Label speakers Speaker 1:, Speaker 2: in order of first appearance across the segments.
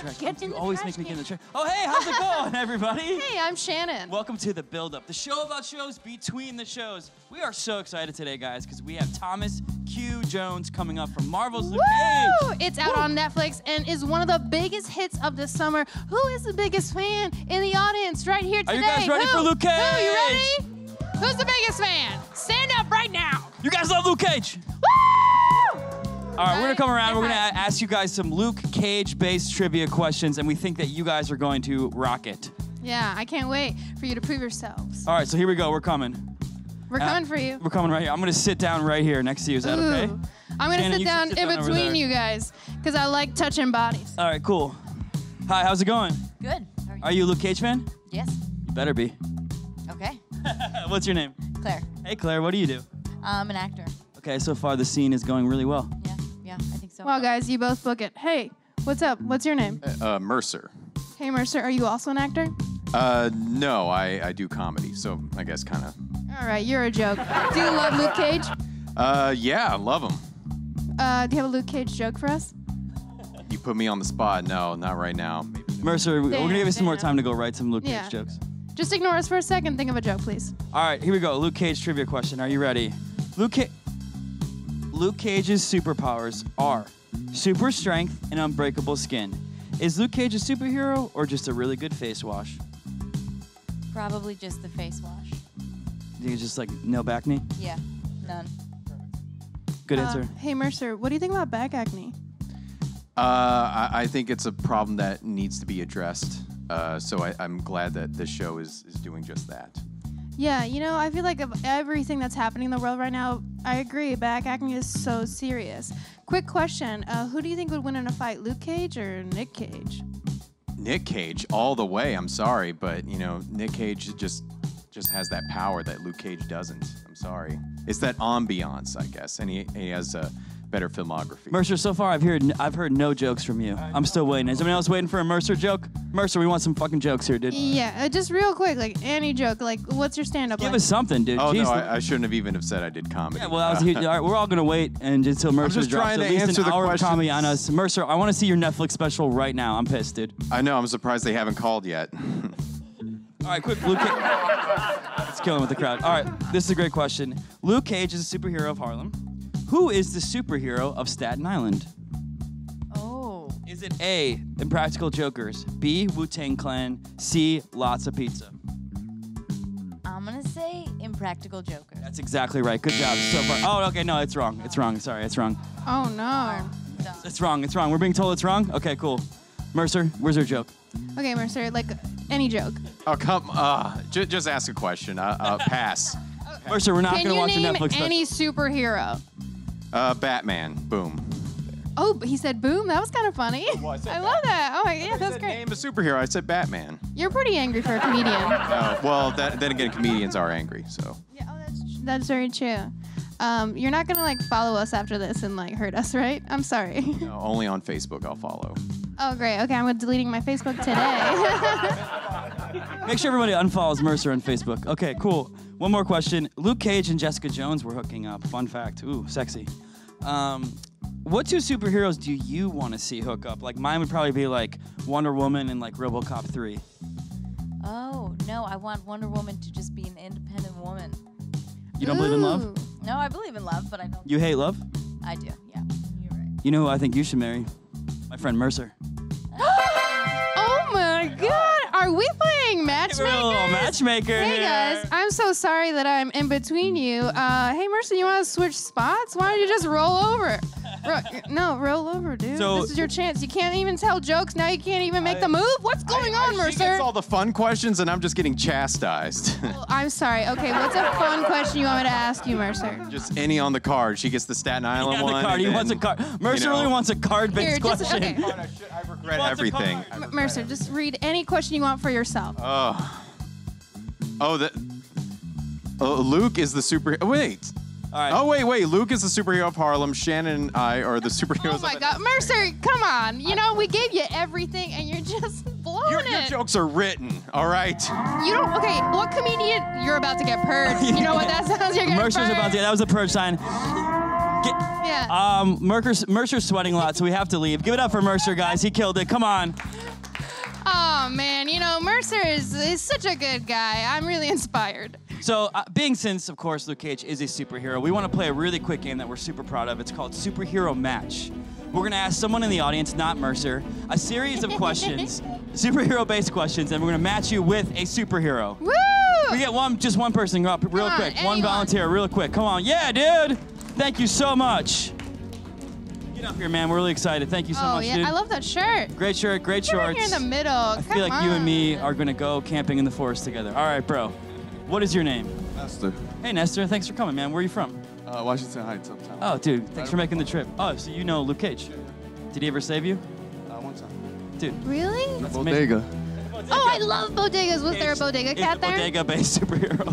Speaker 1: track.
Speaker 2: Get in
Speaker 1: you
Speaker 2: the
Speaker 1: always
Speaker 2: trash
Speaker 1: make me get in
Speaker 2: can.
Speaker 1: the track. Oh, hey, how's it going, everybody?
Speaker 2: Hey, I'm Shannon.
Speaker 1: Welcome to The Build-Up, the show about shows between the shows. We are so excited today, guys, because we have Thomas Q. Jones coming up from Marvel's Luke Cage.
Speaker 2: It's out on Netflix and is one of the biggest hits of the summer. Who is the biggest fan in the audience right here today?
Speaker 1: Are you guys ready for Luke Cage?
Speaker 2: Who, you ready? Who's the biggest fan? Stand up right now.
Speaker 1: You guys love Luke Cage?
Speaker 2: Woo!
Speaker 1: All right, we're going to come around. We're going to ask you guys some Luke Cage-based trivia questions, and we think that you guys are going to rock it.
Speaker 2: Yeah, I can't wait for you to prove yourselves.
Speaker 1: All right, so here we go. We're coming.
Speaker 2: We're coming for you.
Speaker 1: We're coming right here. I'm going to sit down right here next to you. Is that okay?
Speaker 2: I'm going to
Speaker 1: Shannon,
Speaker 2: sit down in between you guys because I like touching bodies.
Speaker 1: All right, cool. Hi, how's it going?
Speaker 3: Good.
Speaker 1: Are you a Luke Cage fan?
Speaker 3: Yes.
Speaker 1: You better be.
Speaker 3: Okay.
Speaker 1: What's your name?
Speaker 3: Claire.
Speaker 1: Hey, Claire, what do you do?
Speaker 3: I'm an actor.
Speaker 1: Okay, so far the scene is going really well.
Speaker 3: Yeah, I think so.
Speaker 2: Well, guys, you both book it. Hey, what's up? What's your name?
Speaker 4: Mercer.
Speaker 2: Hey, Mercer, are you also an actor?
Speaker 4: No, I do comedy, so I guess kind of.
Speaker 2: All right, you're a joke. Do you love Luke Cage?
Speaker 4: Yeah, I love him.
Speaker 2: Do you have a Luke Cage joke for us?
Speaker 4: You put me on the spot. No, not right now.
Speaker 1: Mercer, we're going to give you some more
Speaker 2: damn.
Speaker 1: time to go write some Luke Cage
Speaker 2: Yeah.
Speaker 1: jokes.
Speaker 2: Just ignore us for a second. Think of a joke, please.
Speaker 1: All right, here we go. Luke Cage trivia question. Are you ready? Luke Cage's superpowers are super strength and unbreakable skin. Is Luke Cage a superhero or just a really good face wash?
Speaker 3: Probably just the face wash.
Speaker 1: You think it's just like no back knee?
Speaker 3: Yeah, none.
Speaker 1: Good answer.
Speaker 2: Hey, Mercer, what do you think about back acne?
Speaker 4: I think it's a problem that needs to be addressed. So I'm glad that this show is doing just that.
Speaker 2: Yeah, you know, I feel like of everything that's happening in the world right now, I agree. Back acne is so serious. Quick question. Who do you think would win in a fight, Luke Cage or Nick Cage?
Speaker 4: Nick Cage, all the way. I'm sorry, but you know, Nick Cage just has that power that Luke Cage doesn't. I'm sorry. It's that ambiance, I guess, and he has a better filmography.
Speaker 1: Mercer, so far I've heard no jokes from you. I'm still waiting. Is anyone else waiting for a Mercer joke? Mercer, we want some fucking jokes here, dude.
Speaker 2: Yeah, just real quick, like any joke. Like, what's your stand-up
Speaker 1: Give
Speaker 2: like?
Speaker 1: us something, dude.
Speaker 4: Oh,
Speaker 1: Jeez,
Speaker 4: no, I shouldn't have even have said I did comedy.
Speaker 1: Yeah, well, that was all right, we're all gonna wait until Mercer
Speaker 4: just
Speaker 1: drops
Speaker 4: trying
Speaker 1: at
Speaker 4: to
Speaker 1: least
Speaker 4: answer
Speaker 1: an
Speaker 4: the
Speaker 1: hour of
Speaker 4: questions.
Speaker 1: comedy on us. Mercer, I want to see your Netflix special right now. I'm pissed, dude.
Speaker 4: I know. I'm surprised they haven't called yet.
Speaker 1: All right, quick, Luke Cage. Let's kill him with the crowd. All right, this is a great question. Luke Cage is a superhero of Harlem. Who is the superhero of Staten Island?
Speaker 3: Oh.
Speaker 1: Is it A, Impractical Jokers, B, Wu-Tang Clan, C, Lots of Pizza?
Speaker 3: I'm gonna say Impractical Joker.
Speaker 1: That's exactly right. Good job so far. Oh, okay, no, it's wrong. It's wrong. Sorry, it's wrong.
Speaker 2: Oh, no.
Speaker 1: It's wrong. It's wrong. We're being told it's wrong? Okay, cool. Mercer, where's your joke?
Speaker 2: Okay, Mercer, like any joke.
Speaker 4: Oh, come. Just ask a question. Pass.
Speaker 1: Mercer, we're not going to watch a
Speaker 2: Can you
Speaker 1: Netflix
Speaker 2: name any superhero?
Speaker 4: Batman. Boom.
Speaker 2: Oh, but he said boom. That was kind of funny. I love that. Oh, my, yeah, that's great.
Speaker 4: Name a superhero. I said Batman.
Speaker 2: You're pretty angry for a comedian.
Speaker 4: Well, then again, comedians are angry, so.
Speaker 2: Yeah, oh, that's very true. You're not gonna like follow us after this and like hurt us, right? I'm sorry.
Speaker 4: No, only on Facebook I'll follow.
Speaker 2: Oh, great. Okay, I'm deleting my Facebook today.
Speaker 1: Make sure everybody unfollows Mercer on Facebook. Okay, cool. One more question. Luke Cage and Jessica Jones were hooking up. Fun fact. Ooh, sexy. What two superheroes do you want to see hook up? Like mine would probably be like Wonder Woman and like RoboCop 3.
Speaker 3: Oh, no, I want Wonder Woman to just be an independent woman.
Speaker 1: You don't believe in love?
Speaker 2: Ooh.
Speaker 3: No, I believe in love, but I don't.
Speaker 1: You hate love?
Speaker 3: I do, yeah. You're right.
Speaker 1: You know who I think you should marry? My friend Mercer.
Speaker 2: Oh my God! Are we playing matchmaker?
Speaker 1: We're a little matchmaker
Speaker 2: Hey
Speaker 1: here.
Speaker 2: guys, I'm so sorry that I'm in between you. Hey Mercer, you want to switch spots? Why don't you just roll over? Roll over, dude.
Speaker 1: So-
Speaker 2: this is your chance. You can't even tell jokes. Now you can't even make the move. What's going on,
Speaker 4: She
Speaker 2: Mercer?
Speaker 4: gets all the fun questions, and I'm just getting chastised.
Speaker 2: Well, I'm sorry. Okay, what's a fun question you want me to ask you, Mercer?
Speaker 4: Just any on the card. She gets the Staten Island
Speaker 1: Yeah,
Speaker 4: one.
Speaker 1: the card. He
Speaker 4: and
Speaker 1: wants a
Speaker 4: then,
Speaker 1: card. Mercer really wants a card-based
Speaker 2: Here, just-
Speaker 1: question.
Speaker 2: okay.
Speaker 4: I regret
Speaker 1: Wants a
Speaker 4: everything.
Speaker 1: card.
Speaker 2: Mercer, just read any question you want for yourself.
Speaker 4: Luke is the superhero. Wait.
Speaker 1: All right.
Speaker 4: Oh, wait. Luke is the superhero of Harlem. Shannon and I are the superheroes
Speaker 2: Oh my
Speaker 4: of
Speaker 2: God, Mercer, come on. You know, we gave you everything and you're just blowing
Speaker 4: Your
Speaker 2: it.
Speaker 4: jokes are written, all right?
Speaker 2: You don't, okay, what comedian, you're about to get purged. You know what that sounds? You're getting
Speaker 1: Mercer's
Speaker 2: purged.
Speaker 1: about to. That was a purge sign.
Speaker 2: Yeah.
Speaker 1: Mercer's sweating a lot, so we have to leave. Give it up for Mercer, guys. He killed it. Come on.
Speaker 2: Oh, man. You know, Mercer is such a good guy. I'm really inspired.
Speaker 1: So, since, of course, Luke Cage is a superhero, we want to play a really quick game that we're super proud of. It's called Superhero Match. We're going to ask someone in the audience, not Mercer, a series of questions, superhero-based questions, and we're going to match you with a superhero.
Speaker 2: Woo!
Speaker 1: We get just one person go up real quick.
Speaker 2: Anyone.
Speaker 1: One volunteer real quick. Come on. Yeah, dude. Thank you so much. Get up here, man. We're really excited. Thank you so much, dude.
Speaker 2: I love that shirt.
Speaker 1: Great shirt, great
Speaker 2: Get right
Speaker 1: shorts.
Speaker 2: here in the middle.
Speaker 1: I feel like you and me are going to go camping in the forest together. All right, bro. What is your name?
Speaker 5: Nestor.
Speaker 1: Hey, Nestor. Thanks for coming, man. Where are you from?
Speaker 5: Washington Heights, uptown.
Speaker 1: Oh, dude. Thanks for making the trip. Oh, so you know Luke Cage. Did he ever save you?
Speaker 5: One time.
Speaker 1: Dude.
Speaker 2: Really?
Speaker 1: That's
Speaker 5: Bodega.
Speaker 1: amazing.
Speaker 2: Oh, I love bodegas. Was there a bodega cat there?
Speaker 1: Bodega-based superhero.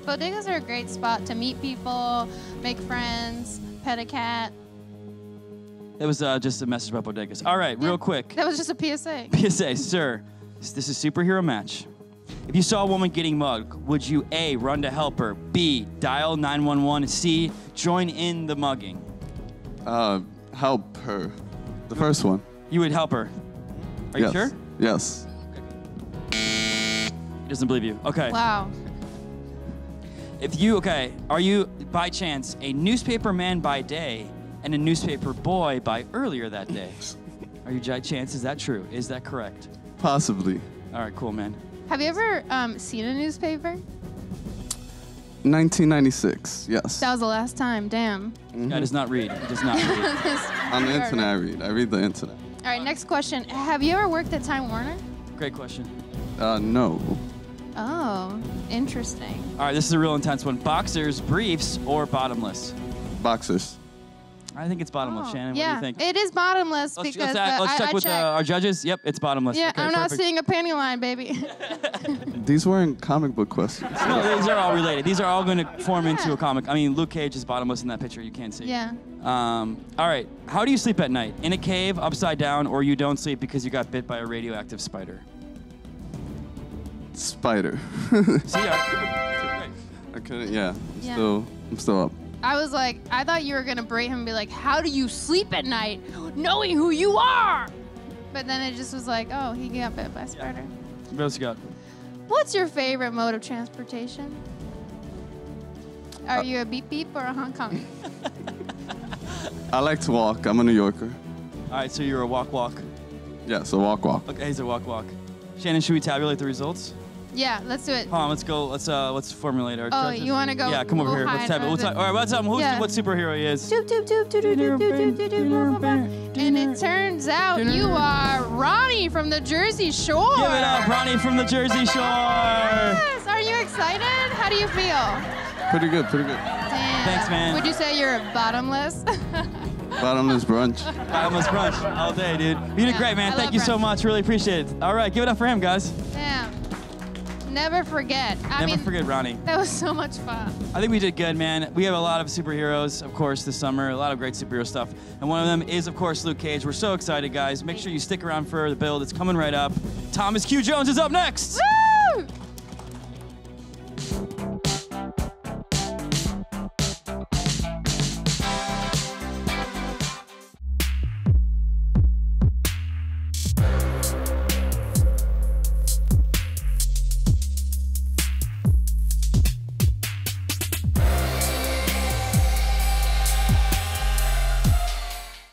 Speaker 2: Bodegas are a great spot to meet people, make friends, pet a cat.
Speaker 1: That was just a message about bodegas. All right, real quick.
Speaker 2: That was just a PSA.
Speaker 1: PSA, sir. This is superhero match. If you saw a woman getting mugged, would you A, run to help her, B, dial 911, C, join in the mugging?
Speaker 5: Help her. The first one.
Speaker 1: You would help her. Are you sure?
Speaker 5: Yes.
Speaker 1: He doesn't believe you. Okay.
Speaker 2: Wow.
Speaker 1: Are you, by chance, a newspaper man by day and a newspaper boy by earlier that day? Are you, by chance, is that true? Is that correct?
Speaker 5: Possibly.
Speaker 1: All right, cool, man.
Speaker 2: Have you ever seen a newspaper?
Speaker 5: 1996, yes.
Speaker 2: That was the last time. Damn.
Speaker 1: Guy does not read. He does not read.
Speaker 5: On the internet, I read the internet.
Speaker 2: All right, next question. Have you ever worked at Time Warner?
Speaker 1: Great question.
Speaker 5: No.
Speaker 2: Oh, interesting.
Speaker 1: All right, this is a real intense one. Boxers, briefs, or bottomless?
Speaker 5: Boxers.
Speaker 1: I think it's bottomless, Shannon.
Speaker 2: Yeah,
Speaker 1: What do you think?
Speaker 2: it is bottomless
Speaker 1: Let's
Speaker 2: because
Speaker 1: check
Speaker 2: I
Speaker 1: with
Speaker 2: checked.
Speaker 1: our judges. Yep, it's bottomless.
Speaker 2: Yeah,
Speaker 1: Okay,
Speaker 2: I'm not
Speaker 1: perfect.
Speaker 2: seeing a panty line, baby.
Speaker 5: These weren't comic book questions.
Speaker 1: No, these are all related. These are all going to form into a comic. I mean, Luke Cage is bottomless in that picture. You can't see.
Speaker 2: Yeah.
Speaker 1: All right. How do you sleep at night? In a cave, upside down, or you don't sleep because you got bit by a radioactive spider?
Speaker 5: Spider.
Speaker 1: See, great.
Speaker 5: I couldn't, yeah.
Speaker 2: Yeah.
Speaker 5: I'm still up.
Speaker 2: I was like, I thought you were gonna berate him and be like, how do you sleep at night knowing who you are? But then it just was like, oh, he got bit by a spider.
Speaker 1: What else you got?
Speaker 2: What's your favorite mode of transportation? Are you a beep beep or a Hong Kong?
Speaker 5: I like to walk. I'm a New Yorker.
Speaker 1: All right, so you're a walk.
Speaker 5: Yeah, so walk.
Speaker 1: Okay, he's a walk. Shannon, should we tabulate the results?
Speaker 2: Yeah, let's do it.
Speaker 1: Hold on, let's go. Let's formulate our.
Speaker 2: Oh,
Speaker 1: judges.
Speaker 2: you want to go?
Speaker 1: Yeah, come over here. Let's tabulate. All right, let's tell him what superhero he is.
Speaker 2: Doop, doop, doop, doop, doop, doop, doop, doop, doop. And it turns out you are Ronnie from the Jersey Shore.
Speaker 1: Give it up, Ronnie from the Jersey Shore.
Speaker 2: Yes. Are you excited? How do you feel?
Speaker 5: Pretty good.
Speaker 2: Damn.
Speaker 1: Thanks, man.
Speaker 2: Would you say you're bottomless?
Speaker 5: Bottomless brunch.
Speaker 1: Bottomless brunch all day, dude. You did great, man.
Speaker 2: I
Speaker 1: Thank
Speaker 2: love
Speaker 1: you so
Speaker 2: brunch.
Speaker 1: much. Really appreciate it. All right, give it up for him, guys.
Speaker 2: Damn. Never forget.
Speaker 1: Never forget Ronnie.
Speaker 2: That was so much fun.
Speaker 1: I think we did good, man. We have a lot of superheroes, of course, this summer. A lot of great superhero stuff. And one of them is, of course, Luke Cage. We're so excited, guys. Make sure you stick around for the build. It's coming right up. Thomas Q. Jones is up next.
Speaker 2: Woo!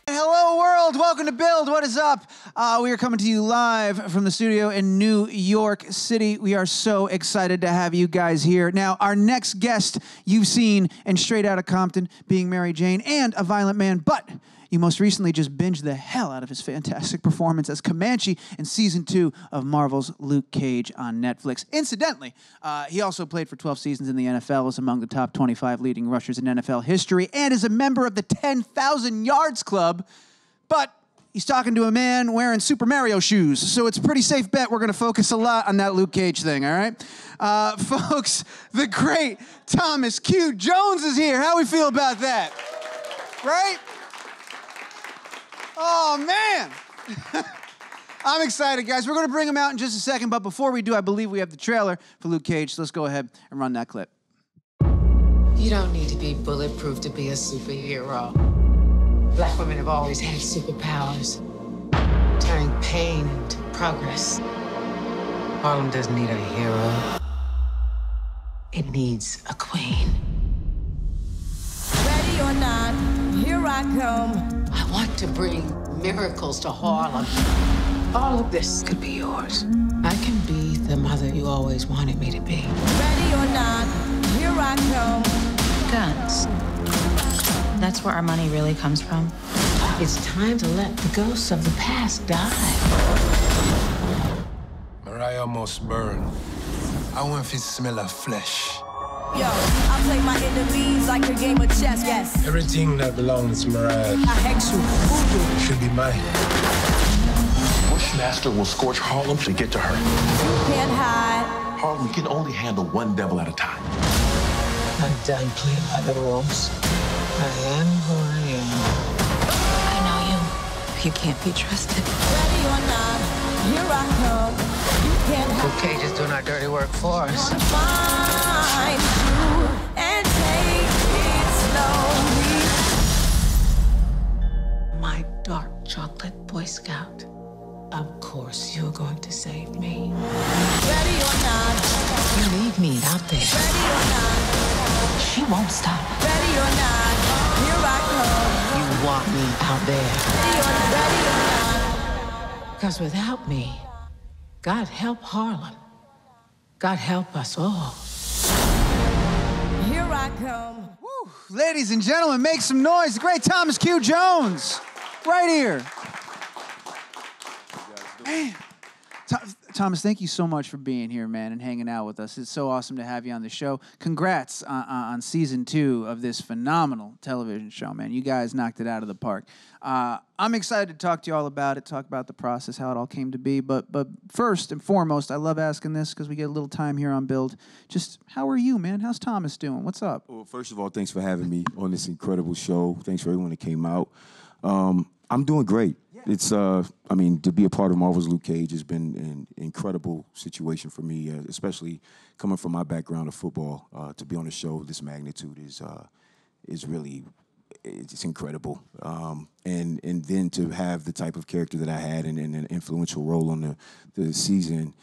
Speaker 6: Hello, world. Welcome to Build. What is up? We are coming to you live from the studio in New York City. We are so excited to have you guys here. Now, our next guest you've seen in Straight Outta Compton, being Mary Jane and A Violent Man, but you most recently just binged the hell out of his fantastic performance as Comanche in Season 2 of Marvel's Luke Cage on Netflix. Incidentally, he also played for 12 seasons in the NFL, is among the top 25 leading rushers in NFL history, and is a member of the 10,000 Yards Club, but he's talking to a man wearing Super Mario shoes, so it's a pretty safe bet we're going to focus a lot on that Luke Cage thing, all right? Folks, the great Thomas Q. Jones is here. How we feel about that? Right? Oh, man. I'm excited, guys. We're going to bring him out in just a second, but before we do, I believe we have the trailer for Luke Cage, so let's go ahead and run that clip.
Speaker 7: You don't need to be bulletproof to be a superhero. Black women have always had superpowers, turning pain into progress. Harlem doesn't need a hero. It needs a queen.
Speaker 8: Ready or not, here I come.
Speaker 7: I want to bring miracles to Harlem. All of this could be yours. I can be the mother you always wanted me to be.
Speaker 8: Ready or not, here I come.
Speaker 9: Guns. That's where our money really comes from.
Speaker 7: It's time to let the ghosts of the past die.
Speaker 10: Mariah almost burned. I want to smell her flesh.
Speaker 8: Yo, I play my enemies like a game of chess, yes.
Speaker 10: Everything that belongs to Mariah
Speaker 8: I hex you, voodoo.
Speaker 10: should be mine.
Speaker 11: Bushmaster will scorch Harlem to get to her.
Speaker 8: You can't hide.
Speaker 11: Harlem can only handle one devil at a time.
Speaker 7: I'm done playing by the rules. I am who I am.
Speaker 9: I know you. You can't be trusted.
Speaker 8: Ready or not, here I come. You can't hide.
Speaker 7: Luke Cage is doing our dirty work for us.
Speaker 8: Find you and take it slowly.
Speaker 7: My dark chocolate Boy Scout. Of course you're going to save me.
Speaker 8: Ready or not,
Speaker 7: You need me out there.
Speaker 8: ready or not,
Speaker 7: She won't stop.
Speaker 8: ready or not, here I come.
Speaker 7: You want me out there.
Speaker 8: Ready or not.
Speaker 7: Because without me, God help Harlem. God help us all.
Speaker 8: Here I come.
Speaker 6: Woo. Ladies and gentlemen, make some noise. The great Thomas Q. Jones, right here. Man. Thomas, thank you so much for being here, man, and hanging out with us. It's so awesome to have you on the show. Congrats on season 2 of this phenomenal television show, man. You guys knocked it out of the park. I'm excited to talk to you all about it, talk about the process, how it all came to be. But first and foremost, I love asking this because we get a little time here on Build. Just how are you, man? How's Thomas doing? What's up?
Speaker 12: Well, first of all, thanks for having me on this incredible show. Thanks for everyone that came out. I'm doing great. It's, I mean, to be a part of Marvel's Luke Cage has been an incredible situation for me, especially coming from my background of football. To be on a show of this magnitude is really, it's incredible. And then to have the type of character that I had and an influential role on the season,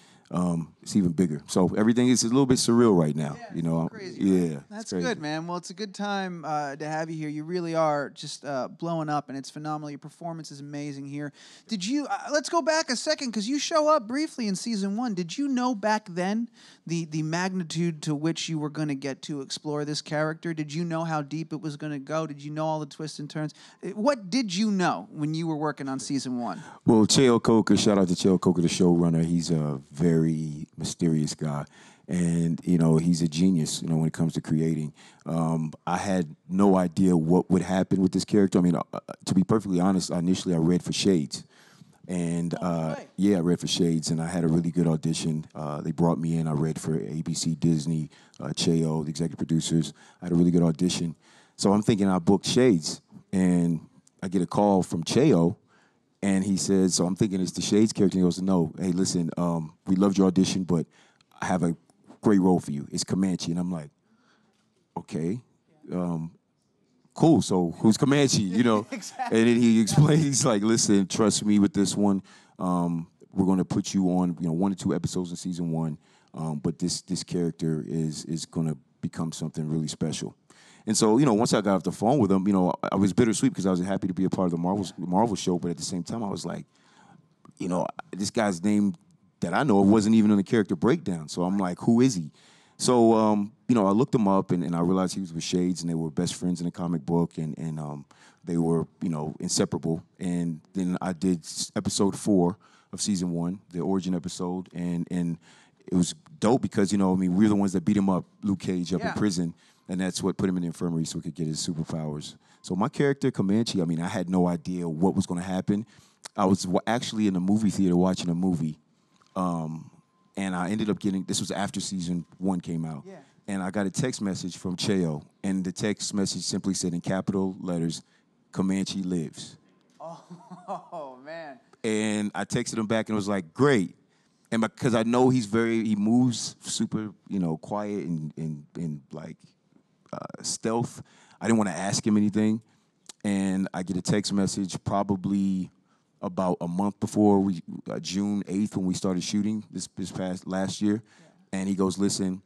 Speaker 12: it's even bigger. So everything is a little bit surreal right now.
Speaker 6: Yeah,
Speaker 12: you know,
Speaker 6: crazy,
Speaker 12: yeah.
Speaker 6: right? That's good, man. Well, it's a good time to have you here. You really are just blowing up, and it's phenomenal. Your performance is amazing here. Did you? Let's go back a second because you show up briefly in season 1. Did you know back then the magnitude to which you were going to get to explore this character? Did you know how deep it was going to go? Did you know all the twists and turns? What did you know when you were working on season 1?
Speaker 12: Well, Cheo Coker, shout out to Cheo Coker, the showrunner. He's a very mysterious guy, and you know he's a genius. You know when it comes to creating. I had no idea what would happen with this character. I mean, to be perfectly honest, initially I read for Shades, and yeah, I read for Shades, and I had a really good audition. They brought me in. I read for ABC, Disney, Cheo, the executive producers. I had a really good audition, so I'm thinking I booked Shades, and I get a call from Cheo. And he said, so I'm thinking it's the Shades character. And he goes, no, hey, listen, we loved your audition, but I have a great role for you. It's Comanche. And I'm like, okay, cool. So who's Comanche, you know? Exactly. And then he explains, he's like, listen, trust me with this one. We're going to put you on, 1 or 2 episodes in season 1. But this character is going to become something really special. And so, once I got off the phone with him, I was bittersweet because I was happy to be a part of the Marvel show, but at the same time, I was like, this guy's name that I know wasn't even in the character breakdown. So I'm like, who is he? So, I looked him up, and I realized he was with Shades, and they were best friends in the comic book, and they were, inseparable. And then I did episode 4 of season 1, the origin episode, and it was dope because, we're the ones that beat him up, Luke Cage, up in prison. And that's what put him in the infirmary so he could get his superpowers. So my character, Comanche, I had no idea what was going to happen. I was actually in a movie theater watching a movie, and I ended up getting, this was after season 1 came out, and I got a text message from Cheo, and the text message simply said in capital letters, Comanche lives.
Speaker 6: Oh, man.
Speaker 12: And I texted him back, and it was like, great. And because I know he moves super, quiet and like, stealth. I didn't want to ask him anything. And I get a text message probably about a month before June 8th when we started shooting this past last year. And he goes, listen,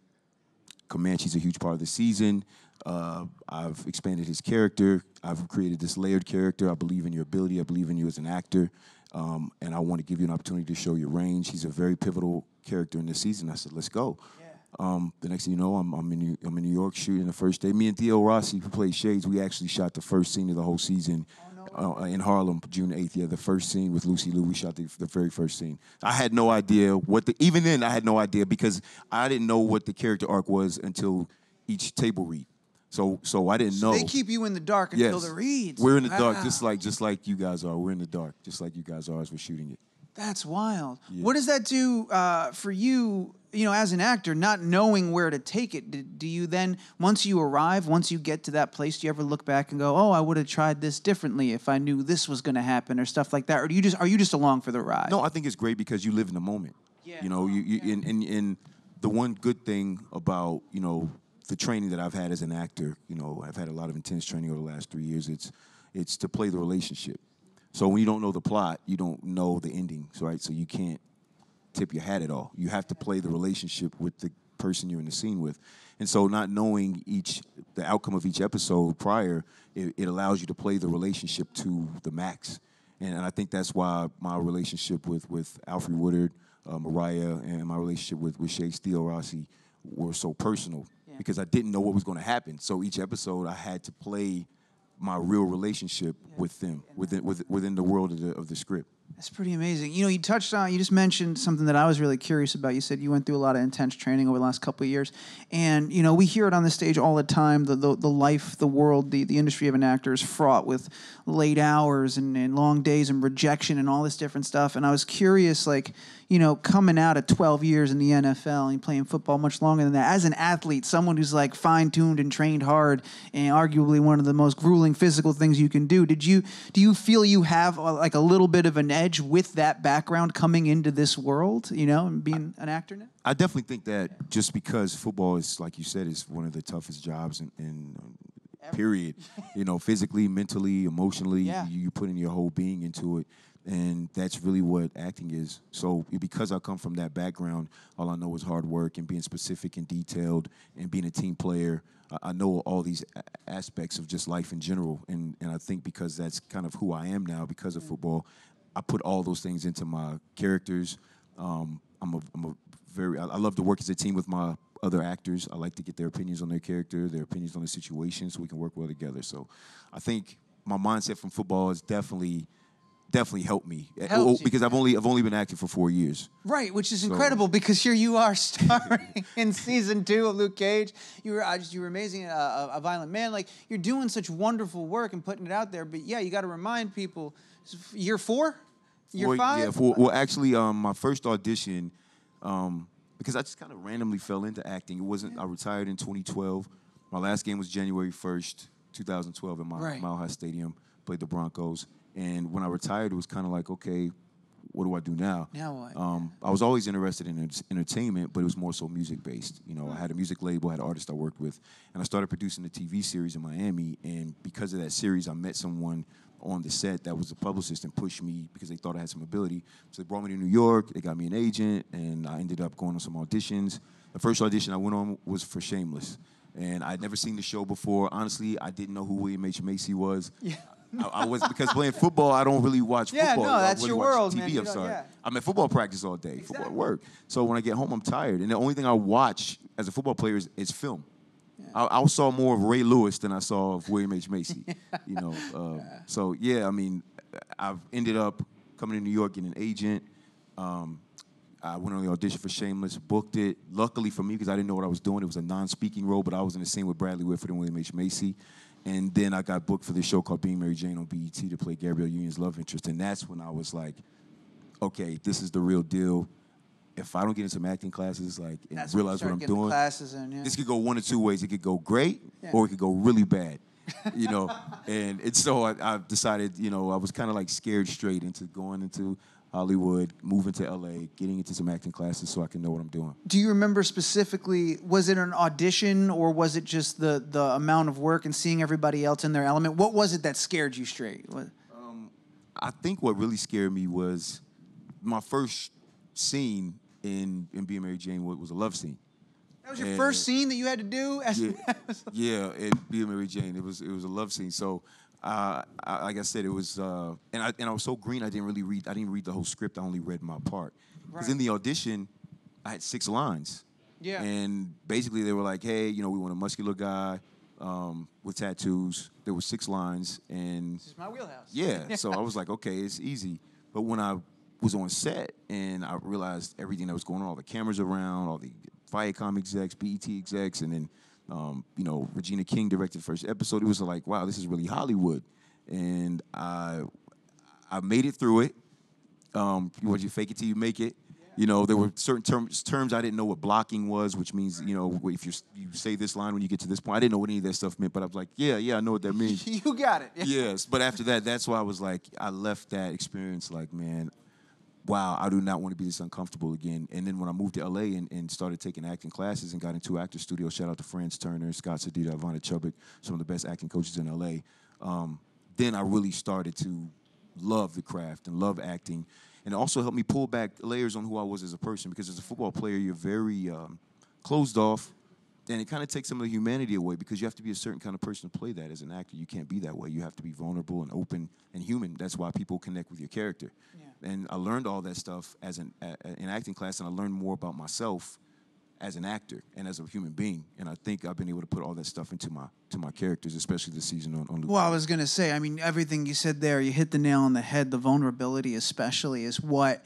Speaker 12: Comanche's a huge part of the season. I've expanded his character. I've created this layered character. I believe in your ability. I believe in you as an actor. And I want to give you an opportunity to show your range. He's a very pivotal character in this season. I said, let's go. The next thing you know, I'm in New York shooting the first day. Me and Theo Rossi, who played Shades, we actually shot the first scene of the whole season in Harlem, June 8th. Yeah, the first scene with Lucy Liu. We shot the very first scene. I had no idea even then I had no idea because I didn't know what the character arc was until each table read. So I didn't know.
Speaker 6: They keep you in the dark until the reads.
Speaker 12: We're in the dark, just like you guys are. We're in the dark, just like you guys are as we're shooting it.
Speaker 6: That's wild. Yeah. What does that do for you, as an actor, not knowing where to take it? Do you then, once you get to that place, do you ever look back and go, oh, I would have tried this differently if I knew this was going to happen or stuff like that? Or are you just along for the ride?
Speaker 12: No, I think it's great because you live in the moment. Yeah. And the one good thing about, the training that I've had as an actor, I've had a lot of intense training over the last 3 years. It's to play the relationship. So when you don't know the plot, you don't know the ending, right? So you can't tip your hat at all. You have to play the relationship with the person you're in the scene with. And so not knowing the outcome of each episode prior, it allows you to play the relationship to the max. And I think that's why my relationship with Alfred Woodard, Mariah, and my relationship with Shades Theo Rossi were so personal because I didn't know what was going to happen. So each episode I had to play my real relationship with them within the world of the script.
Speaker 6: That's pretty amazing. You just mentioned something that I was really curious about. You said you went through a lot of intense training over the last couple of years. And, we hear it on the stage all the time. The life, the world, the industry of an actor is fraught with late hours and long days and rejection and all this different stuff. And I was curious, coming out of 12 years in the NFL and playing football much longer than that, as an athlete, someone who's fine-tuned and trained hard and arguably one of the most grueling physical things you can do, do you feel you have a little bit of an edge with that background coming into this world, and being an actor now?
Speaker 12: I definitely think that just because football is, like you said, is one of the toughest jobs in period, physically, mentally, emotionally, you put in your whole being into it. And that's really what acting is. So because I come from that background, all I know is hard work and being specific and detailed and being a team player. I know all these aspects of just life in general. And I think because that's kind of who I am now because of football, I put all those things into my characters. I love to work as a team with my other actors. I like to get their opinions on their character, their opinions on the situation so we can work well together. So I think my mindset from football has definitely helped me because I've only been acting for 4 years.
Speaker 6: Right, which is incredible because here you are starring in season 2 of Luke Cage. You were amazing, a Violent Man. You're doing such wonderful work and putting it out there. But you got to remind people, year 4, year 5.
Speaker 12: Yeah, well, actually, my first audition, because I just kind of randomly fell into acting. It wasn't. I retired in 2012. My last game was January 1st, 2012, in Mile High Stadium. Played the Broncos. And when I retired, it was kind of like, okay, what do I do now?
Speaker 6: Now what?
Speaker 12: I was always interested in entertainment, but it was more so music-based. I had a music label, had an artist I worked with, and I started producing a TV series in Miami. And because of that series, I met someone on the set that was a publicist and pushed me because they thought I had some ability. So they brought me to New York. They got me an agent, and I ended up going on some auditions. The first audition I went on was for Shameless. And I'd never seen the show before. Honestly, I didn't know who William H. Macy was. Yeah. I was because playing football, I don't really watch football.
Speaker 6: Yeah, no, that's your world,
Speaker 12: TV,
Speaker 6: man.
Speaker 12: I'm sorry. I'm at football practice all day, football at work. So when I get home, I'm tired. And the only thing I watch as a football player is film. Yeah. I saw more of Ray Lewis than I saw of William H. Macy. So, I mean, I've ended up coming to New York, getting an agent. I went on the audition for Shameless, booked it. Luckily for me, because I didn't know what I was doing, it was a non-speaking role, but I was in the scene with Bradley Whitford and William H. Macy. And then I got booked for this show called Being Mary Jane on BET to play Gabrielle Union's love interest. And that's when I was like, okay, this is the real deal. If I don't get into some acting classes, and realize what I'm doing, this could go one of two ways. It could go great, or it could go really bad. And so I decided, I was kind of scared straight into going into Hollywood, moving to LA, getting into some acting classes so I can know what I'm doing.
Speaker 6: Do you remember specifically, was it an audition or was it just the amount of work and seeing everybody else in their element? What was it that scared you straight?
Speaker 12: I think what really scared me was my first scene in Being Mary Jane was a love scene.
Speaker 6: That was your first scene that you had to do?
Speaker 12: Yeah, Being Mary Jane. It was a love scene. So, like I said, it was, and I was so green. I didn't read the whole script. I only read my part. Because in the audition, I had 6 lines.
Speaker 6: Yeah.
Speaker 12: And basically, they were like, "Hey, we want a muscular guy with tattoos." There were 6 lines, and
Speaker 6: this is my wheelhouse.
Speaker 12: Yeah. So I was like, "Okay, it's easy." But when I was on set and I realized everything that was going on, all the cameras around, all the Viacom execs, BET execs, and then, Regina King directed the first episode. It was like, wow, this is really Hollywood. And I made it through it. You fake it till you make it. There were certain terms I didn't know what blocking was, which means, if you say this line when you get to this point. I didn't know what any of that stuff meant, but I was like, yeah, I know what that means.
Speaker 6: You got it.
Speaker 12: Yes, but after that, that's why I was like, I left that experience like, man, wow, I do not want to be this uncomfortable again. And then when I moved to LA and started taking acting classes and got into actor studios, shout out to Franz Turner, Scott Sedita, Ivana Chubbuck, some of the best acting coaches in LA, then I really started to love the craft and love acting. And it also helped me pull back layers on who I was as a person, because as a football player, you're very closed off, and it kind of takes some of the humanity away, because you have to be a certain kind of person to play that. As an actor, you can't be that way. You have to be vulnerable and open and human. That's why people connect with your character. Yeah. And I learned all that stuff as in acting class, and I learned more about myself as an actor and as a human being. And I think I've been able to put all that stuff into my characters, especially this season on Luke.
Speaker 6: Well, I was going to say, I mean, everything you said there, you hit the nail on the head. The vulnerability especially is what,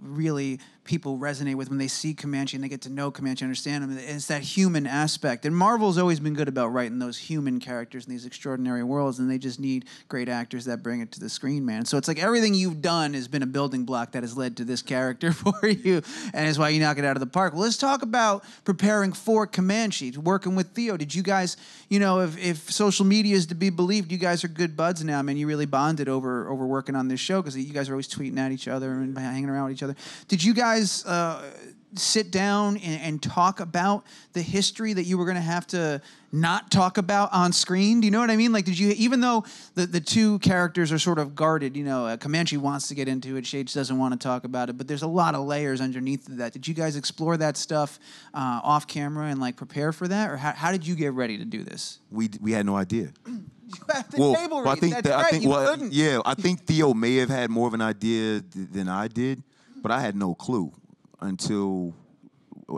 Speaker 6: really people resonate with when they see Comanche and they get to know Comanche, understand him. It's that human aspect. And Marvel's always been good about writing those human characters in these extraordinary worlds, and they just need great actors that bring it to the screen, man. So it's like everything you've done has been a building block that has led to this character for you, and is why you knock it out of the park. Well, let's talk about preparing for Comanche, working with Theo. Did you guys, if social media is to be believed, you guys are good buds now. I mean, you really bonded over working on this show, because you guys are always tweeting at each other and hanging around with each other. Did you guys sit down and talk about the history that you were going to have to not talk about on screen? Do you know what I mean? Like, did you, even though the two characters are sort of guarded, Comanche wants to get into it, Shades doesn't want to talk about it, but there's a lot of layers underneath of that. Did you guys explore that stuff off camera and prepare for that? Or how did you get ready to do this?
Speaker 12: We had no idea.
Speaker 6: You have the table read.
Speaker 12: I think Theo may have had more of an idea than I did, but I had no clue until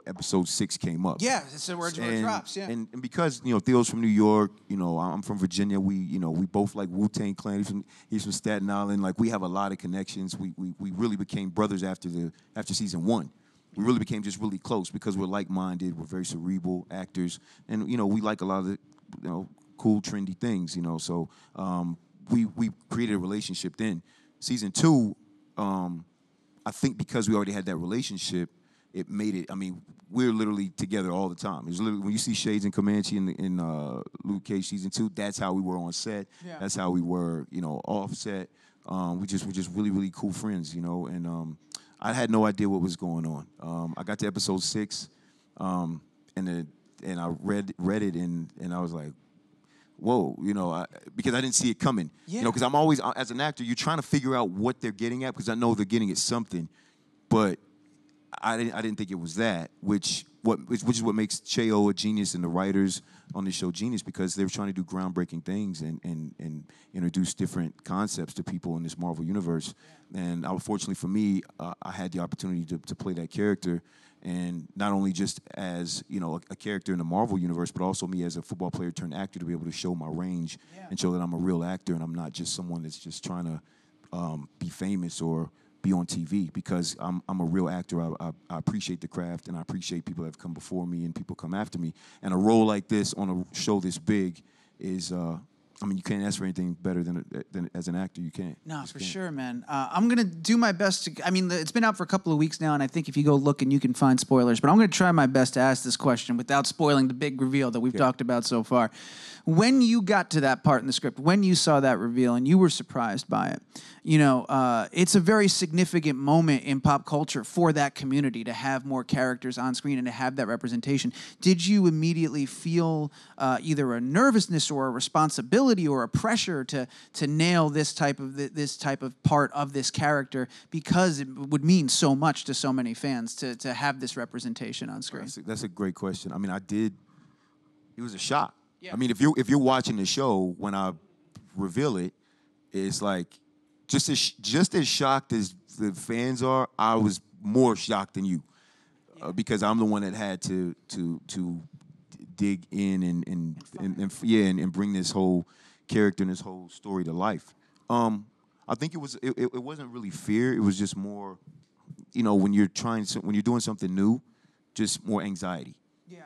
Speaker 12: episode 6 came up.
Speaker 6: Yeah, it's the word drops. Yeah,
Speaker 12: and because Theo's from New York, I'm from Virginia. We both like Wu-Tang Clan. He's from Staten Island. Like, we have a lot of connections. We really became brothers after season 1. We really became just really close because we're like-minded. We're very cerebral actors, and we like a lot of the cool, trendy things. So we created a relationship. Then season 2. I think because we already had that relationship, it made it. I mean, we're literally together all the time. It's literally, when you see Shades and Comanche in Luke Cage season 2, that's how we were on set. Yeah. That's how we were, off set. We're just really, really cool friends, And I had no idea what was going on. I got to episode 6, and I read it, and I was like, whoa, because I didn't see it coming. Yeah. Because I'm always, as an actor, you're trying to figure out what they're getting at, because I know they're getting at something, but I didn't think it was that, which is what makes Cheo a genius and the writers on the show genius, because they're trying to do groundbreaking things and introduce different concepts to people in this Marvel universe. Yeah. And fortunately for me, I had the opportunity to play that character. And not only just as, a character in the Marvel universe, but also me as a football player turned actor, to be able to show my range and show that I'm a real actor and I'm not just someone that's just trying to be famous or be on TV, because I'm a real actor. I appreciate the craft, and I appreciate people that have come before me and people come after me. And a role like this on a show this big is, you can't ask for anything better than as an actor. You can't.
Speaker 6: No, for sure, man. I'm going to do my best to, it's been out for a couple of weeks now, and I think if you go look, and you can find spoilers, but I'm going to try my best to ask this question without spoiling the big reveal that we've talked about so far. When you got to that part in the script, when you saw that reveal and you were surprised by it, it's a very significant moment in pop culture for that community to have more characters on screen and to have that representation. Did you immediately feel either a nervousness or a responsibility or a pressure to nail this type of part of this character because it would mean so much to so many fans to have this representation on screen?
Speaker 12: That's a great question. I mean, I did. It was a shock. Yeah. I mean, if you're watching the show, when I reveal it, it's like just as shocked as the fans are. I was more shocked than you because I'm the one that had to dig in and bring this whole character and this whole story to life. I think it wasn't really fear. It was just more, when you're doing something new, just more anxiety. Yeah.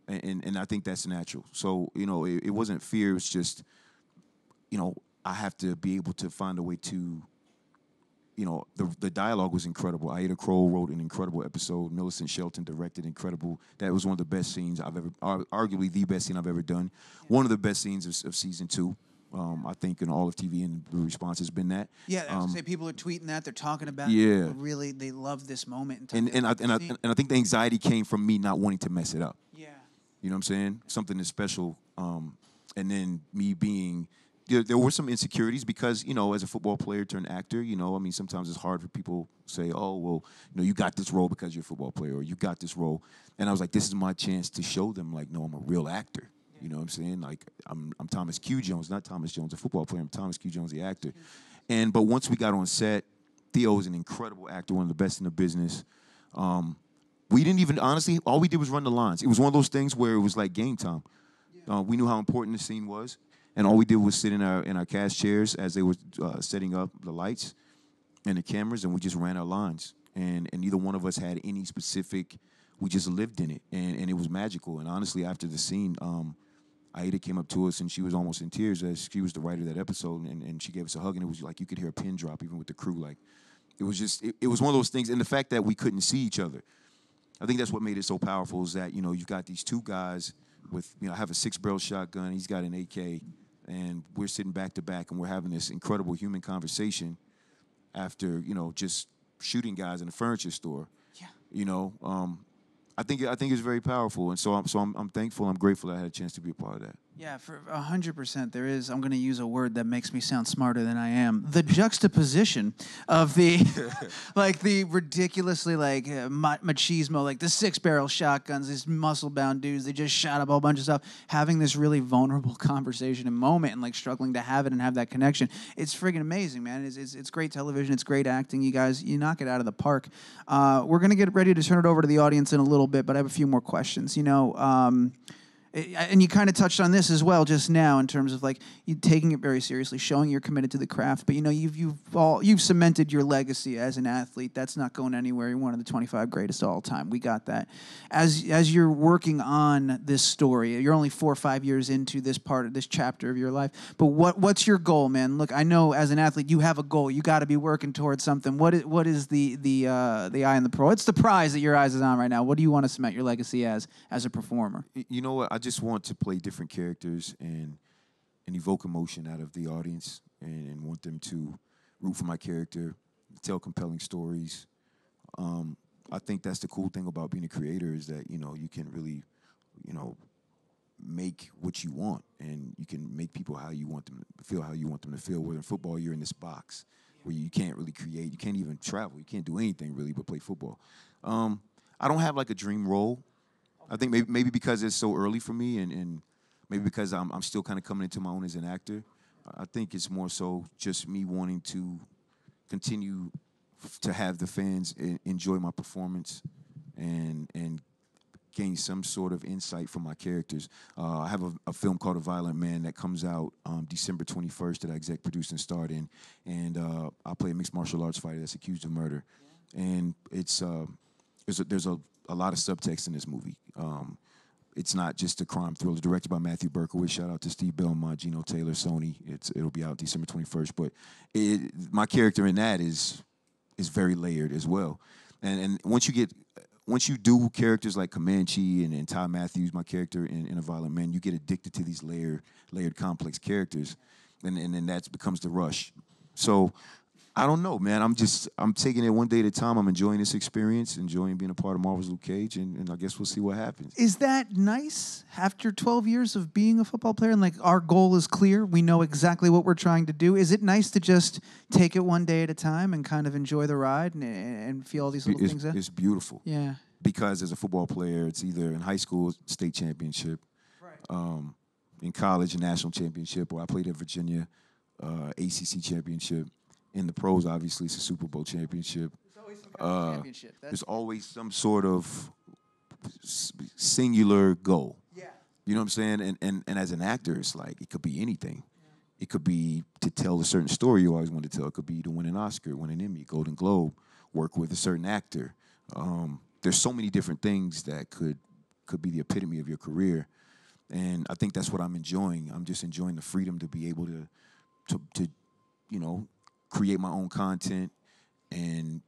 Speaker 12: And I think that's natural. So, it wasn't fear. It was just, I have to be able to find a way to, the dialogue was incredible. Aida Kroll wrote an incredible episode. Millicent Shelton directed incredible. That was one of the best scenes I've ever, arguably the best scene I've ever done. One of the best scenes of season 2. I think in all of TV, and the response has been that.
Speaker 6: Yeah, I was gonna say people are tweeting that, they're talking about
Speaker 12: it.
Speaker 6: Really, they love this moment.
Speaker 12: And I think the anxiety came from me not wanting to mess it up.
Speaker 6: Yeah.
Speaker 12: You know what I'm saying? Something that's special. And then me being, there were some insecurities because, as a football player turned actor, sometimes it's hard for people to say, oh, well, you got this role because you're a football player, or you got this role. And I was like, this is my chance to show them, like, no, I'm a real actor. You know what I'm saying? Like, I'm Thomas Q. Jones, not Thomas Jones, a football player. I'm Thomas Q. Jones, the actor. But once we got on set, Theo is an incredible actor, one of the best in the business. We didn't even, honestly, all we did was run the lines. It was one of those things where it was like game time. We knew how important the scene was, and all we did was sit in our cast chairs as they were setting up the lights and the cameras, and we just ran our lines. And neither one of us had any specific, we just lived in it, and it was magical. And honestly, after the scene, Aida came up to us, and she was almost in tears as she was the writer of that episode, and she gave us a hug, and it was like you could hear a pin drop even with the crew. Like, it was just, it was one of those things, and the fact that we couldn't see each other, I think that's what made it so powerful, is that, you've got these two guys with, I have a 6-barrel shotgun, he's got an AK, and we're sitting back to back, and we're having this incredible human conversation after, just shooting guys in a furniture store. Yeah. I think it's very powerful, and so I'm thankful. I'm grateful that I had a chance to be a part of that.
Speaker 6: Yeah, for 100%, there is. I'm going to use a word that makes me sound smarter than I am. The juxtaposition of the, the ridiculously machismo, like the 6-barrel shotguns, these muscle-bound dudes. They just shot up a whole bunch of stuff. Having this really vulnerable conversation and moment, and struggling to have it and have that connection. It's friggin' amazing, man. It's great television. It's great acting. You guys, you knock it out of the park. We're going to get ready to turn it over to the audience in a little bit, but I have a few more questions. And you kind of touched on this as well just now in terms of you taking it very seriously, showing you're committed to the craft. But you've cemented your legacy as an athlete. That's not going anywhere. You're one of the 25 greatest of all time. We got that. As you're working on this story, you're only 4 or 5 years into this part of this chapter of your life. But what's your goal, man? Look, I know as an athlete you have a goal. You got to be working towards something. What is the eye in the pro? What's the prize that your eyes is on right now? What do you want to cement your legacy as a performer?
Speaker 12: You know what? I just want to play different characters and evoke emotion out of the audience and want them to root for my character, tell compelling stories. I think that's the cool thing about being a creator, is that, you can really, make what you want, and you can make people how you want them to feel, Where in football, you're in this box where you can't really create. You can't even travel. You can't do anything really but play football. I don't have a dream role. I think maybe because it's so early for me, and maybe because I'm still kind of coming into my own as an actor. I think it's more so just me wanting to continue to have the fans enjoy my performance and gain some sort of insight from my characters. I have a film called A Violent Man that comes out December 21st that I exec produced and starred in, and I play a mixed martial arts fighter that's accused of murder, and it's there's a lot of subtext in this movie. It's not just a crime thriller. Directed by Matthew Berkowitz. Shout out to Steve Belmont, Gino Taylor, Sony. It'll be out December 21st. But my character in that is very layered as well. And once you do characters like Comanche and Ty Matthews, my character in A Violent Man, you get addicted to these layered complex characters, and then that becomes the rush. So I don't know, man. I'm taking it one day at a time. I'm enjoying this experience, enjoying being a part of Marvel's Luke Cage, and I guess we'll see what happens.
Speaker 6: Is that nice after 12 years of being a football player and like our goal is clear? We know exactly what we're trying to do. Is it nice to just take it one day at a time and kind of enjoy the ride and feel all these little things?
Speaker 12: It's beautiful.
Speaker 6: Yeah.
Speaker 12: Because as a football player, it's either in high school, state championship, in college, a national championship, or I played at Virginia, ACC championship. In the pros, obviously, it's a Super Bowl championship.
Speaker 6: There's always some kind of championship.
Speaker 12: There's always some sort of singular goal.
Speaker 6: Yeah.
Speaker 12: You know what I'm saying? And as an actor, it's like it could be anything. Yeah. It could be to tell a certain story you always want to tell. It could be to win an Oscar, win an Emmy, Golden Globe, work with a certain actor. There's so many different things that could be the epitome of your career. And I think that's what I'm enjoying. I'm just enjoying the freedom to be able to you know, create my own content and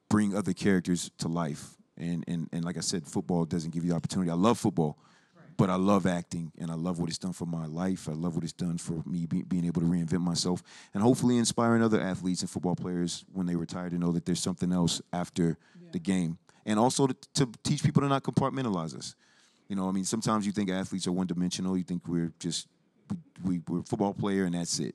Speaker 12: bring other characters to life. And like I said, football doesn't give you the opportunity. I love football, but I love acting, and I love what it's done for my life. I love what it's done for me being able to reinvent myself and hopefully inspiring other athletes and football players when they retire to know that there's something else after the game. And also to teach people to not compartmentalize us. You know, I mean, sometimes you think athletes are one-dimensional. You think we're just we're a football player and that's it.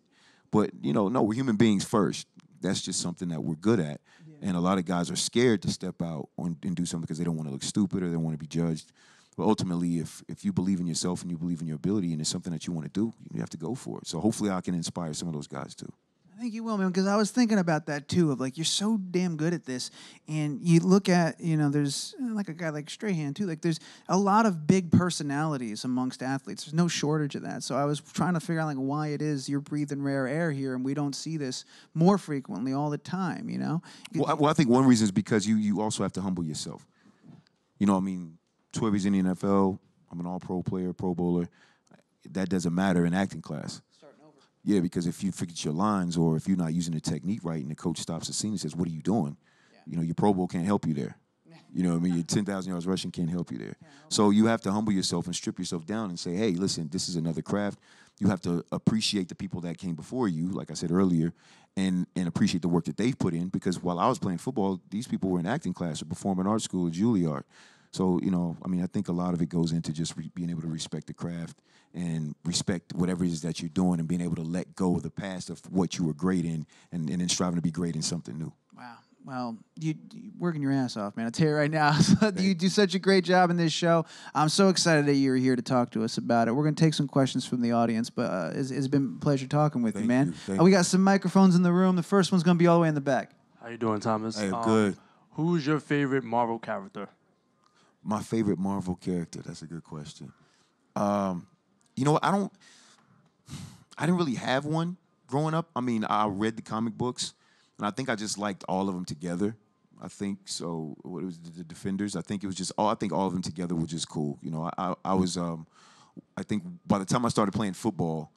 Speaker 12: But, you know, no, we're human beings first. That's just something that we're good at. Yeah. And a lot of guys are scared to step out and do something because they don't want to look stupid or they don't want to be judged. But ultimately, if you believe in yourself and you believe in your ability and it's something that you want to do, you have to go for it. So hopefully I can inspire some of those guys too.
Speaker 6: I think you will, man, because I was thinking about that too, of like, you're so damn good at this. And you look at, you know, there's like a guy like Strahan too, like there's a lot of big personalities amongst athletes. There's no shortage of that. So I was trying to figure out like why it is you're breathing rare air here and we don't see this more frequently all the time, you know?
Speaker 12: Well, I think one reason is because you also have to humble yourself. You know, I mean, 12 years in the NFL, I'm an all-pro player, Pro Bowler. That doesn't matter in acting class. Yeah, because if you forget your lines or if you're not using the technique right and the coach stops the scene and says, what are you doing? Yeah. You know, your Pro Bowl can't help you there. Yeah. You know what I mean? Your 10,000 yards rushing can't help you there. Yeah, so you have to humble yourself and strip yourself down and say, hey, listen, this is another craft. You have to appreciate the people that came before you, like I said earlier, and appreciate the work that they've put in. Because while I was playing football, these people were in acting class or performing arts school at Juilliard. So, you know, I mean, I think a lot of it goes into just being able to respect the craft and respect whatever it is that you're doing and being able to let go of the past of what you were great in and then striving to be great in something new.
Speaker 6: Wow. Well, you're working your ass off, man. I tell you right now, you do such a great job in this show. I'm so excited that you're here to talk to us about it. We're going to take some questions from the audience, but it's been a pleasure talking with you, man. We got some microphones in the room. The first one's going to be all the way in the back.
Speaker 13: How you doing, Thomas?
Speaker 12: Hey, good.
Speaker 13: Who's your favorite Marvel character?
Speaker 12: My favorite Marvel character? That's a good question. You know, I didn't really have one growing up. I mean, I read the comic books, and I think I just liked all of them together. I think so. What was the Defenders? I think it was just all. I think all of them together were just cool. You know, I was. I think by the time I started playing football,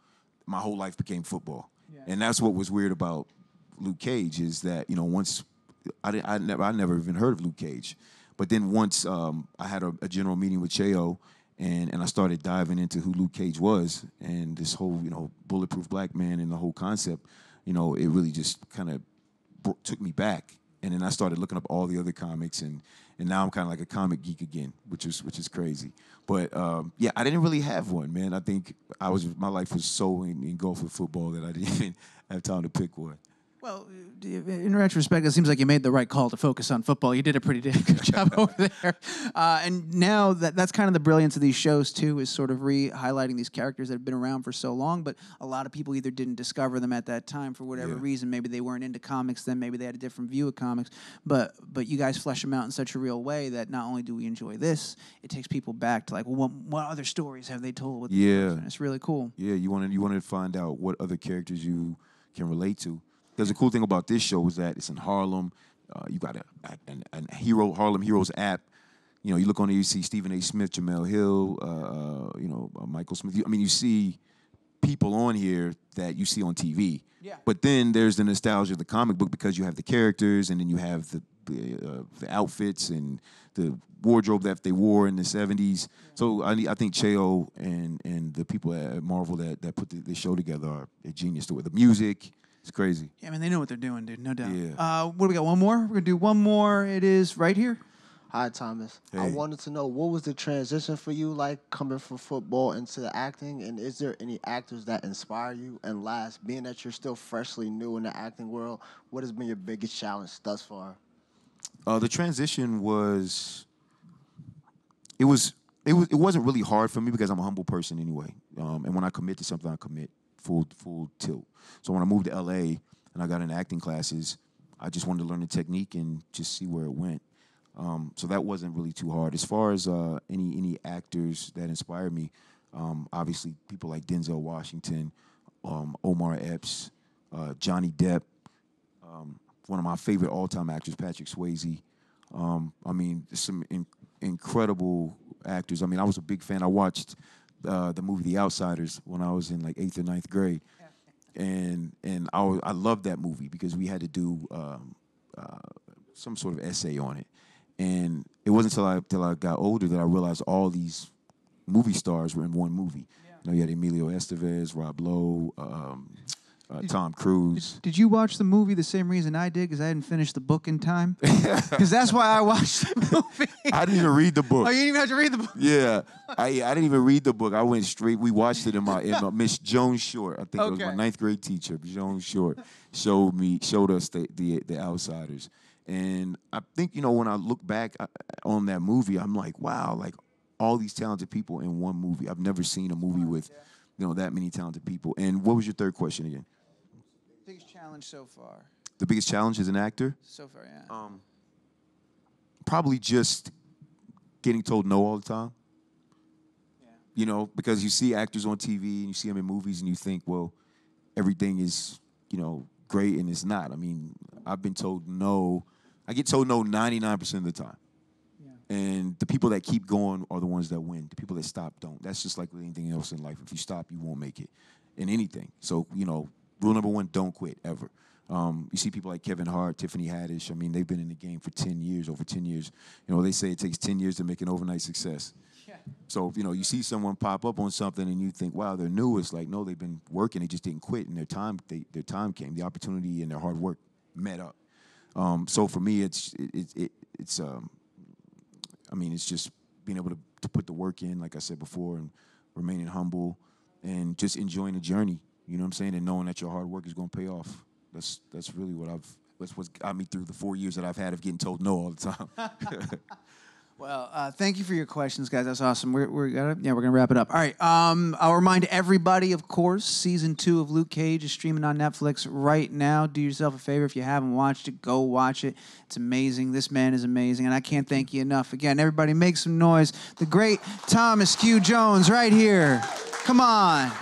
Speaker 12: my whole life became football, and that's what was weird about Luke Cage is that, you know, once I never even heard of Luke Cage. But then once I had a general meeting with Cheo, and I started diving into who Luke Cage was and this whole, you know, bulletproof black man and the whole concept, you know, it really just kind of took me back. And then I started looking up all the other comics, and now I'm kind of like a comic geek again, which is crazy. But yeah, I didn't really have one, man. I think my life was so engulfed with football that I didn't even have time to pick one.
Speaker 6: Well, in retrospect, it seems like you made the right call to focus on football. You did a pretty good job over there. And now that's kind of the brilliance of these shows, too, is sort of highlighting these characters that have been around for so long, but a lot of people either didn't discover them at that time for whatever reason. Maybe they weren't into comics then. Maybe they had a different view of comics. But you guys flesh them out in such a real way that not only do we enjoy this, it takes people back to, like, well, what other stories have they told with this person? It's really cool.
Speaker 12: Yeah, you wanted to find out what other characters you can relate to. Because the cool thing about this show is that it's in Harlem. You got a hero, Harlem Heroes app. You know, you look on there, you see Stephen A. Smith, Jamel Hill, you know, Michael Smith. I mean, you see people on here that you see on TV. Yeah. But then there's the nostalgia of the comic book because you have the characters, and then you have the outfits and the wardrobe that they wore in the 70s. So I think Cheo and the people at Marvel that put the show together are a genius to it. The music. It's crazy.
Speaker 6: Yeah, I mean, they know what they're doing, dude. No doubt.
Speaker 12: Yeah.
Speaker 6: What do we got? One more? We're going to do one more. It is right here.
Speaker 14: Hi, Thomas.
Speaker 12: Hey.
Speaker 14: I wanted to know, what was the transition for you like coming from football into the acting? And is there any actors that inspire you? And last, being that you're still freshly new in the acting world, what has been your biggest challenge thus far?
Speaker 12: The transition was, it wasn't really hard for me because I'm a humble person anyway. And when I commit to something, I commit full tilt. So when I moved to LA and I got into acting classes, I just wanted to learn the technique and just see where it went. So that wasn't really too hard. As far as any actors that inspired me, obviously people like Denzel Washington, Omar Epps, Johnny Depp, one of my favorite all-time actors, Patrick Swayze. I mean, some incredible actors. I mean, I was a big fan. I watched the movie The Outsiders when I was in like 8th or 9th grade. And I loved that movie because we had to do some sort of essay on it. And it wasn't until I got older that I realized all these movie stars were in one movie. You know, you had Emilio Estevez, Rob Lowe, Tom Cruise.
Speaker 6: Did you watch the movie the same reason I did? Because I hadn't finished the book in time? Because that's why I watched the movie.
Speaker 12: I didn't even read the book.
Speaker 6: Oh, you didn't even have to read the book?
Speaker 12: Yeah. I didn't even read the book. I went straight. We watched it in my Miss Joan Short. I think it was my 9th grade teacher, Joan Short, showed us the Outsiders. And I think, you know, when I look back on that movie, I'm like, wow, like all these talented people in one movie. I've never seen a movie with, you know, that many talented people. And what was your third question again?
Speaker 6: Biggest challenge so far.
Speaker 12: The biggest challenge as an actor?
Speaker 6: So far, yeah.
Speaker 12: Probably just getting told no all the time. Yeah. You know, because you see actors on TV and you see them in movies and you think, well, everything is, you know, great, and it's not. I mean, I've been told no. I get told no 99% of the time. Yeah. And the people that keep going are the ones that win. The people that stop don't. That's just like with anything else in life. If you stop, you won't make it in anything. So, you know, rule number one, don't quit, ever. You see people like Kevin Hart, Tiffany Haddish. I mean, they've been in the game for 10 years, over 10 years. You know, they say it takes 10 years to make an overnight success. Yeah. So, you know, you see someone pop up on something and you think, wow, they're new. It's like, no, they've been working. They just didn't quit, and their time came. The opportunity and their hard work met up. So for me, it's I mean, it's just being able to put the work in, like I said before, and remaining humble and just enjoying the journey. You know what I'm saying? And knowing that your hard work is going to pay off. That's really that's what's got me through the 4 years that I've had of getting told no all the time.
Speaker 6: Well, thank you for your questions, guys. That's awesome. We're gonna wrap it up. All right. I'll remind everybody, of course, season 2 of Luke Cage is streaming on Netflix right now. Do yourself a favor, if you haven't watched it, go watch it. It's amazing. This man is amazing, and I can't thank you enough. Again, everybody, make some noise. The great Thomas Q. Jones, right here. Come on.